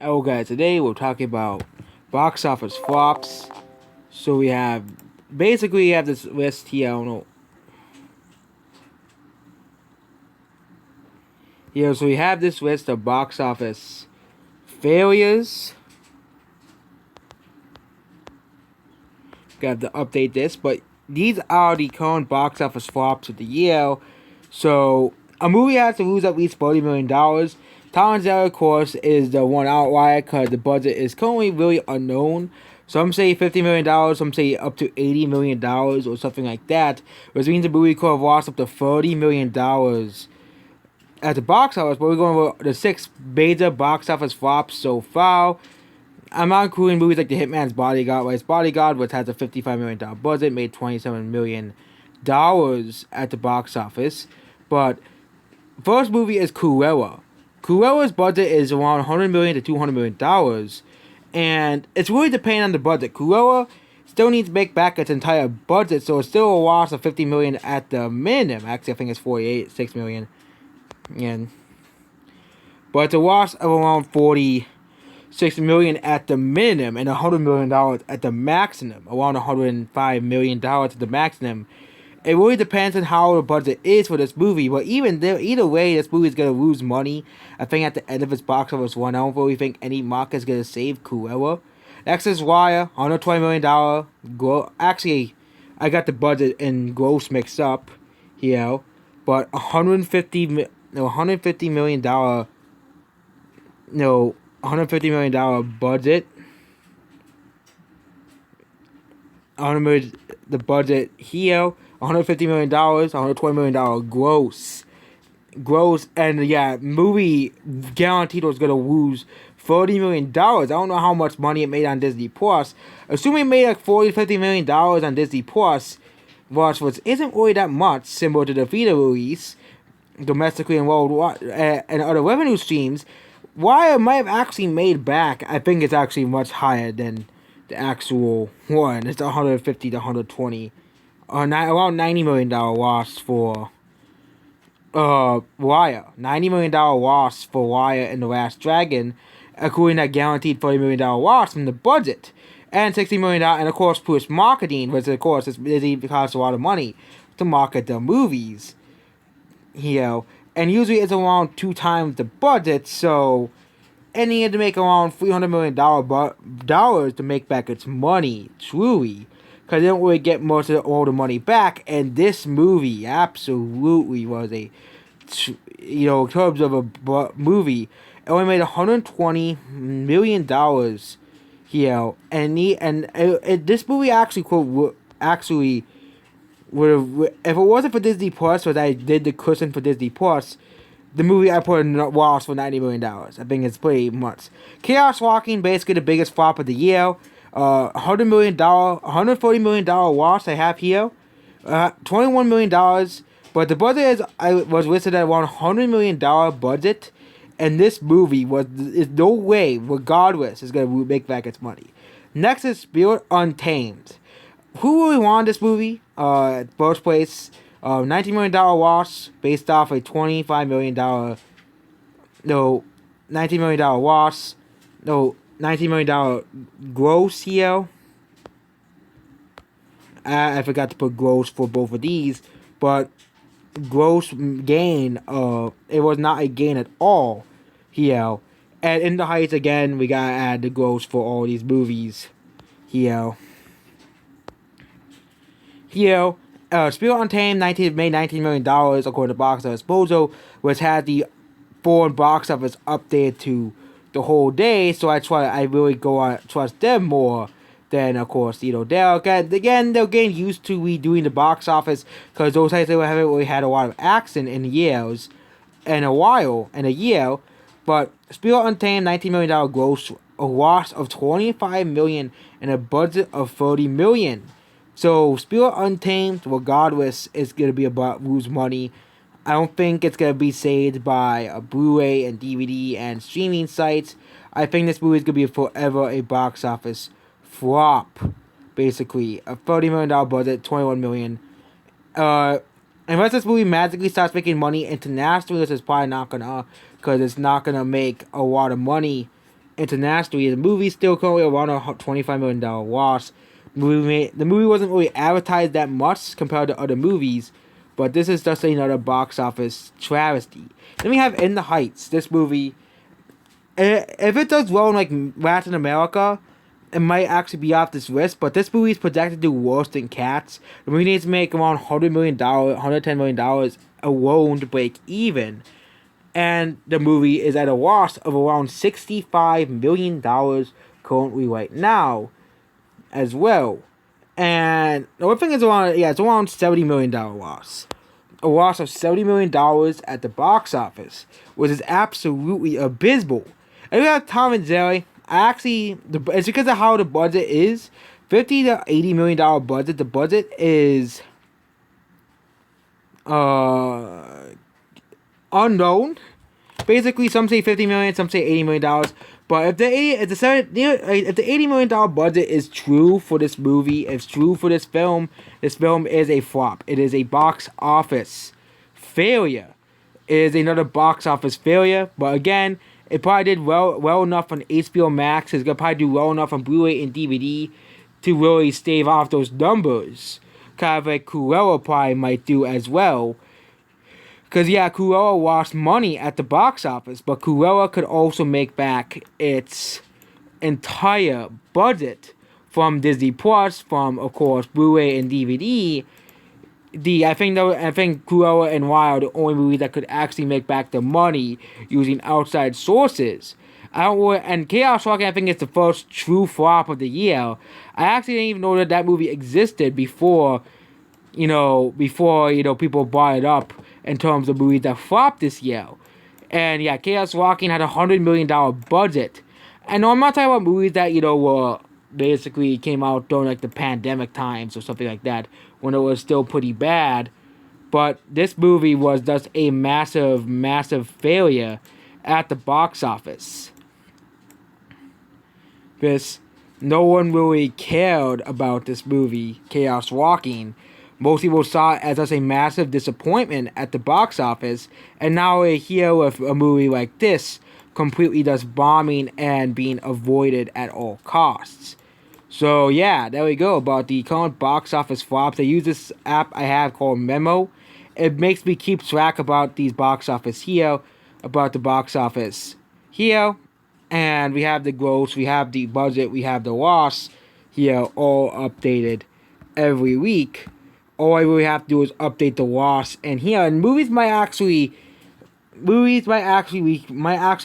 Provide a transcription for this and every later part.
Hello guys, today we're talking about box office flops. So we have this list here, I don't know. Here, so we have this list of box office failures. Got to update this, but these are the current box office flops of the year. So a movie has to lose at least $40 million. Tom and Jerry, of course, is the one outlier because the budget is currently really unknown. Some say $50 million, some say up to $80 million or something like that, which means the movie could have lost up to $30 million at the box office. But we're going over the six major box office flops so far. I'm not including movies like The Hitman's Bodyguard, which has a $55 million budget, made $27 million at the box office. But first movie is Cruella. Cruella's budget is around $100 million to $200 million, and it's really depending on the budget. Cruella still needs to make back its entire budget, so it's still a loss of $50 million at the minimum. Actually, I think it's $48.6 million, but it's a loss of around $46 million at the minimum and $100 million at the maximum. Around $105 million at the maximum. It really depends on how the budget is for this movie, but either way, this movie is gonna lose money. I think at the end of its box office run, I don't really think any market is gonna save Cruella. Next is Wire, $120 million. Actually, I got the budget and gross mixed up here, but $150 million $150 million budget. The budget here, $150 million, $120 million gross, and yeah, movie guaranteed was gonna lose $40 million. I don't know how much money it made on Disney Plus. Assuming it made like $40-50 million on Disney Plus, which isn't really that much, similar to the theater release, domestically and worldwide, and other revenue streams. Wire might have actually made back. I think it's actually much higher than the actual one. It's 150 to 120, around $90 million loss for Wire. $90 million loss for Wire and The Last Dragon, including that guaranteed $40 million loss from the budget, and $60 million, and of course plus marketing, which of course it costs a lot of money to market the movies. And usually it's around 2 times the budget, so it needed to make around $300 million dollars to make back its money, truly, because it didn't really get most of all the money back. And this movie absolutely was in terms of a movie, it only made $120 million this movie actually would have, if it wasn't for Disney Plus, what I did the cushion for Disney Plus, the movie I put in loss for $90 million. I think it's pretty much. Chaos Walking, basically the biggest flop of the year. $140 million loss I have here. $21 million, but the budget was listed at around $100 million budget, and this movie is no way, regardless, is gonna make back its money. Next is Spirit Untamed. Who really wanted this movie? First place, $19 million loss based off a $25 million, $19 million loss, $19 million gross here. I forgot to put gross for both of these, but gross gain, it was not a gain at all here. And in the Heights, again, we gotta add the gross for all these movies here. Spirit Untamed made $19 million according to Box Office Mojo, which had the foreign box office updated to the whole day. So I really trust them more than, of course, they're getting used to redoing the box office, because those sites haven't really had a lot of action in years, in a year. But Spirit Untamed, $19 million gross, a loss of $25 million, and a budget of $30 million. So Spirit Untamed, regardless, is gonna be about lose money. I don't think it's gonna be saved by a Blu-ray and DVD and streaming sites. I think this movie is gonna be forever a box office flop. Basically, a $30 million budget, $21 million. Unless this movie magically starts making money internationally, this is probably not gonna, because it's not gonna make a lot of money internationally. The movie's still currently around a $25 million loss. The movie wasn't really advertised that much compared to other movies, but this is just another box office travesty. Then we have In the Heights. This movie, if it does well in like Latin America, it might actually be off this list, but this movie is projected to do worse than Cats. The movie needs to make around $100 million, $110 million alone to break even. And the movie is at a loss of around $65 million currently right now as well. And the other thing is it's around $70 million loss. A loss of $70 million at the box office, which is absolutely abysmal. And we have Tom and Jerry. It's because of how the budget is. $50 to $80 million budget. The budget is unknown. Basically, some say $50 million, some say $80 million. But if the $80 million budget is true for this movie, it's true for this film is a flop. It is a box office failure. It is another box office failure. But again, it probably did well enough on HBO Max. It's gonna probably do well enough on Blu-ray and DVD to really stave off those numbers. Kind of like Cruella probably might do as well. Because, Cruella lost money at the box office, but Cruella could also make back its entire budget from Disney Plus, from, of course, Blu-ray and DVD. I think Cruella and Wild are the only movies that could actually make back the money using outside sources. And Chaos Walking, I think, is the first true flop of the year. I actually didn't even know that movie existed before people brought it up in terms of movies that flopped this year. And Chaos Walking had a $100 million budget. And I'm not talking about movies that, were basically came out during like the pandemic times or something like that, when it was still pretty bad. But this movie was just a massive, massive failure at the box office. Because no one really cared about this movie, Chaos Walking. Most people saw it as just a massive disappointment at the box office, and now we're here with a movie like this, completely just bombing and being avoided at all costs. So there we go about the current box office flops. I use this app I have called Memo. It makes me keep track about these box office here, about the box office here, and we have the gross, we have the budget, we have the loss here, all updated every week. All I really have to do is update the loss, and movies might actually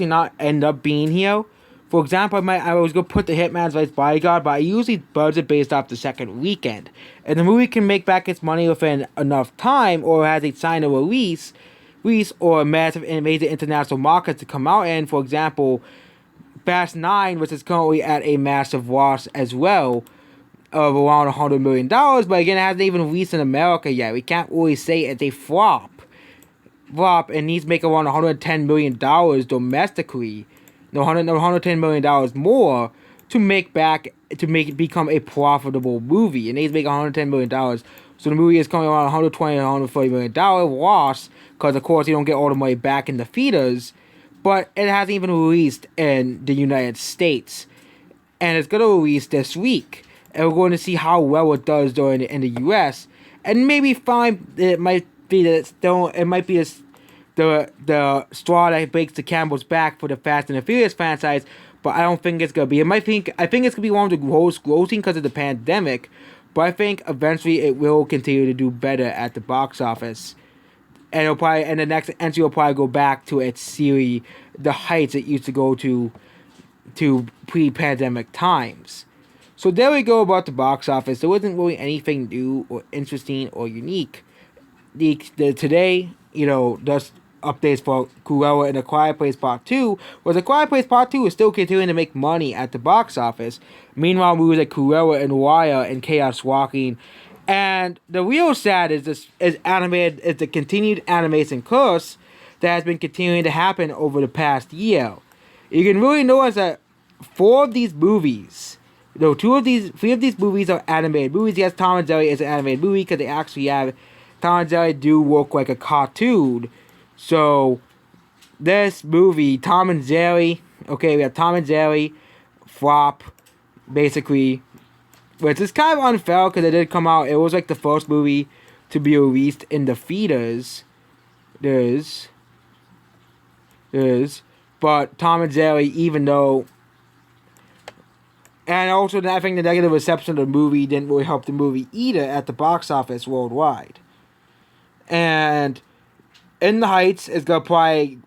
not end up being here. For example, I was gonna put The Hitman's Wife's Bodyguard, but I usually budget based off the second weekend, and the movie can make back its money within enough time, or has a sign of release, or a massive major international market to come out in. For example, Fast 9, which is currently at a massive loss as well, of around $100 million, but again, it hasn't even released in America yet. We can't really say it's a flop. It needs to make around $110 million domestically. $110 million more to make it become a profitable movie. It needs to make $110 million. So the movie is coming around $120 to $140 million loss, because of course you don't get all the money back in the theaters, but it hasn't even released in the United States. And it's going to release this week. And we're going to see how well it does in the U.S. And maybe find it might be the straw that breaks the camel's back for the Fast and the Furious franchise. But I don't think it's gonna be. I think it's gonna be one of the grossing because of the pandemic. But I think eventually it will continue to do better at the box office. And the next entry will probably go back to its series, the heights it used to go to pre-pandemic times. So there we go about the box office. There wasn't really anything new or interesting or unique. Today, just updates for Cruella and A Quiet Place Part 2, was A Quiet Place Part 2 is still continuing to make money at the box office. Meanwhile, movies like Cruella and Wire and Chaos Walking. And the real sad is the continued animation curse that has been continuing to happen over the past year. You can really notice that 4 of these movies, three of these movies are animated movies. Yes, Tom and Jerry is an animated movie because they actually have Tom and Jerry do look like a cartoon. So this movie, Tom and Jerry, Okay, we have Tom and Jerry, flop, basically, which is kind of unfair because it did come out. It was like the first movie to be released in the theaters. There's, but Tom and Jerry, even though, and also I think the negative reception of the movie didn't really help the movie either at the box office worldwide. And In the Heights is gonna probably,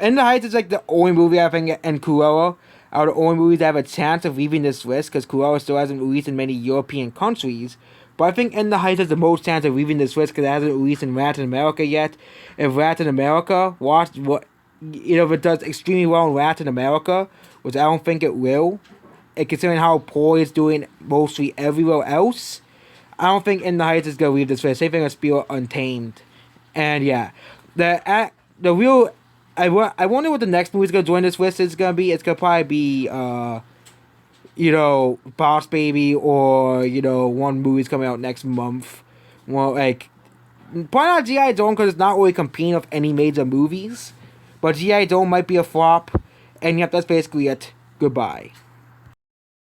In the Heights is like the only movie I think, and Cruella are the only movies that have a chance of leaving this list because Cruella still hasn't released in many European countries. But I think In the Heights has the most chance of leaving this list because it hasn't released in Latin America yet. If Latin America watched what, if it does extremely well in Latin America, which I don't think it will, and considering how poor it's doing mostly everywhere else, I don't think In the Heights is gonna leave this list. Same thing with Spirit Untamed, and yeah, the real. I wonder what the next movie is gonna join this list is gonna be. It's gonna probably be Boss Baby, or one movie's coming out next month. Well, like probably not G.I. Joe because it's not really competing with any major movies. But G.I. Joe might be a flop, and yep, that's basically it. Goodbye.